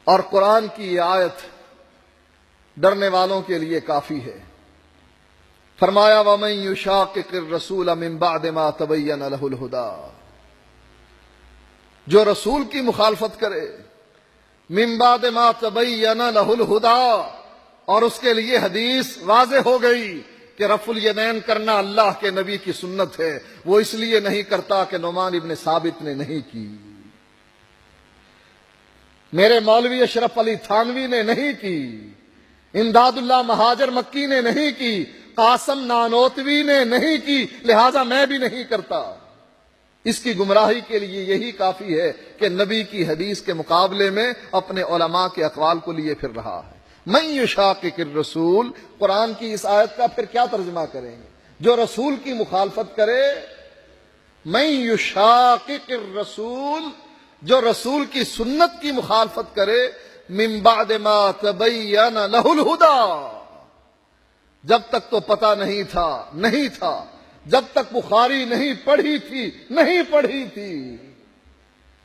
اور قرآن کی یہ آیت ڈرنے والوں کے لیے کافی ہے۔ فرمایا وَمَن يُشَاقِقِ الرَّسُولَ مِن بَعْدِ مَا تَبَيَّنَ لَهُ الْهُدَىٰ، جو رسول کی مخالفت کرے، من بعد ما تبین لہ الہدیٰ، اور اس کے لیے حدیث واضح ہو گئی کہ رفع الیدین کرنا اللہ کے نبی کی سنت ہے، وہ اس لیے نہیں کرتا کہ نعمان ابن ثابت نے نہیں کی، میرے مولوی اشرف علی تھانوی نے نہیں کی، امداد اللہ مہاجر مکی نے نہیں کی، قاسم نانوتوی نے نہیں کی، لہذا میں بھی نہیں کرتا۔ اس کی گمراہی کے لیے یہی کافی ہے کہ نبی کی حدیث کے مقابلے میں اپنے علماء کے اقوال کو لیے پھر رہا ہے۔ من یشاقق الرسول، قرآن کی اس آیت کا پھر کیا ترجمہ کریں گے؟ جو رسول کی مخالفت کرے، من یشاقق الرسول، جو رسول کی سنت کی مخالفت کرے، من بعد ما تبین لہ الہدیٰ، جب تک تو پتہ نہیں تھا، جب تک بخاری نہیں پڑھی تھی،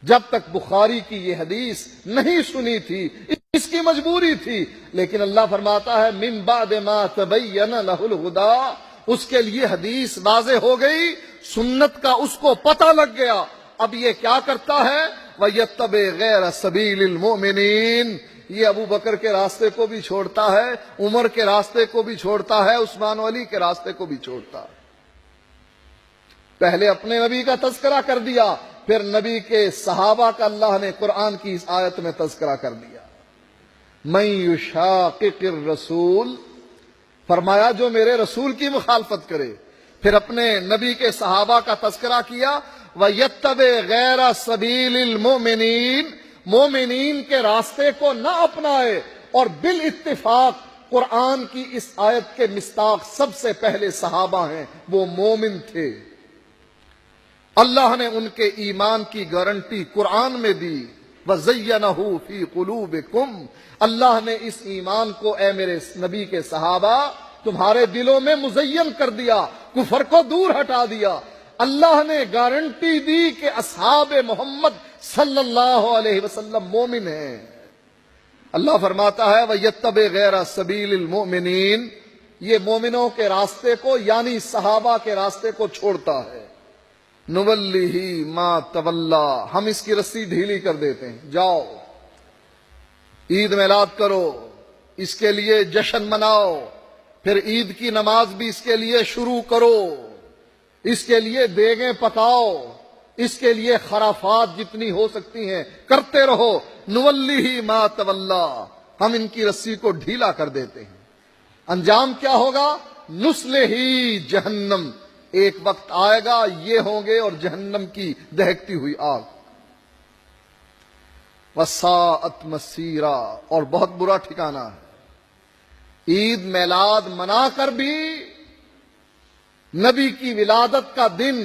جب تک بخاری کی یہ حدیث نہیں سنی تھی، اس کی مجبوری تھی، لیکن اللہ فرماتا ہے من بعد ما تبین لہ الہدیٰ، اس کے لیے حدیث واضح ہو گئی، سنت کا اس کو پتہ لگ گیا، اب یہ کیا کرتا ہے؟ وَيَتَّبِعْ غَيْرَ سَبِيلِ الْمُؤْمِنِينَ، یہ ابو بکر کے راستے کو بھی چھوڑتا ہے، عمر کے راستے کو بھی چھوڑتا ہے، عثمان و علی کے راستے کو بھی چھوڑتا ہے۔ پہلے اپنے نبی کا تذکرہ کر دیا، پھر نبی کے صحابہ کا اللہ نے قرآن کی اس آیت میں تذکرہ کر دیا۔ من یشاقق الرسول، فرمایا جو میرے رسول کی مخالفت کرے، پھر اپنے نبی کے صحابہ کا تذکرہ کیا، وَيَتَّبِعْ غَيْرَ سَبِيلِ الْمُؤْمِنِينَ، مومنین کے راستے کو نہ اپنائے، اور بالاتفاق قرآن کی اس آیت کے مصداق سب سے پہلے صحابہ ہیں، وہ مومن تھے، اللہ نے ان کے ایمان کی گارنٹی قرآن میں دی، وَزَيَّنَهُ فِي قُلُوبِكُمْ، اللہ نے اس ایمان کو اے میرے نبی کے صحابہ تمہارے دلوں میں مزین کر دیا، کفر کو دور ہٹا دیا۔ اللہ نے گارنٹی دی کہ اصحاب محمد صلی اللہ علیہ وسلم مومن ہیں۔ اللہ فرماتا ہے وَيَتَّبِعْ غَيْرَ سَبِيلِ الْمُؤْمِنِينَ، یہ مومنوں کے راستے کو یعنی صحابہ کے راستے کو چھوڑتا ہے۔ نُوَلِّهِ مَا تَوَلَّىٰ، ہم اس کی رسی ڈھیلی کر دیتے ہیں، جاؤ عید میلاد کرو، اس کے لیے جشن مناؤ، پھر عید کی نماز بھی اس کے لیے شروع کرو، اس کے لیے دیگیں پکاؤ، اس کے لیے خرافات جتنی ہو سکتی ہیں کرتے رہو۔ نُوَلِّهِ مَا تَوَلَّىٰ، ہم ان کی رسی کو ڈھیلا کر دیتے ہیں۔ انجام کیا ہوگا؟ نُصْلِهِ جہنم، ایک وقت آئے گا یہ ہوں گے اور جہنم کی دہکتی ہوئی آگ۔ وَسَاءَتْ مَصِيرًا، اور بہت برا ٹھکانہ ہے۔ عید میلاد منا کر بھی، نبی کی ولادت کا دن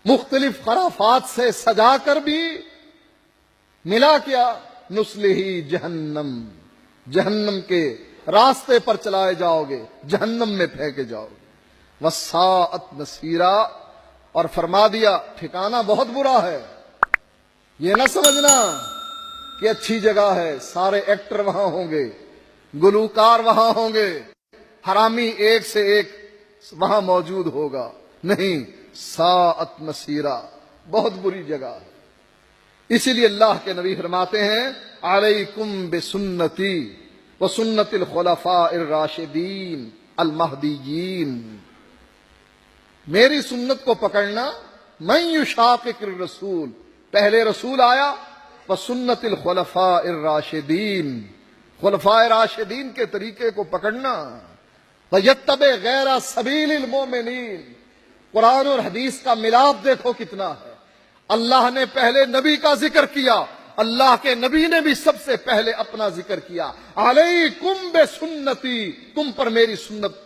مختلف خرافات سے سجا کر بھی ملا کیا؟ نُصْلِهِ جہنم، جہنم کے راستے پر چلائے جاؤ گے، جہنم میں پھینکے جاؤ گے۔ وَسَاءَتْ مَصِيرًا، اور فرما دیا ٹھکانہ بہت برا ہے۔ یہ نہ سمجھنا کہ اچھی جگہ ہے، سارے ایکٹر وہاں ہوں گے، گلوکار وہاں ہوں گے، حرامی ایک سے ایک وہاں موجود ہوگا، نہیں، ساءت مصیرا، بہت بری جگہ ہے۔ اسی لیے اللہ کے نبی فرماتے ہیں علیکم بسنتی وسنت الخلفاء الراشدین المہدیین، میری سنت کو پکڑنا۔ من یشاقق الرسول، پہلے رسول آیا، وسنت الخلفاء الراشدین، خلفاء راشدین کے طریقے کو پکڑنا۔ وَيَتَّبِعْ غَيْرَ سَبِيلِ الْمُؤْمِنِينَ، قرآن اور حدیث کا ملاپ دیکھو کتنا ہے۔ اللہ نے پہلے نبی کا ذکر کیا، اللہ کے نبی نے بھی سب سے پہلے اپنا ذکر کیا، علیکم بسنتی، تم پر میری سنت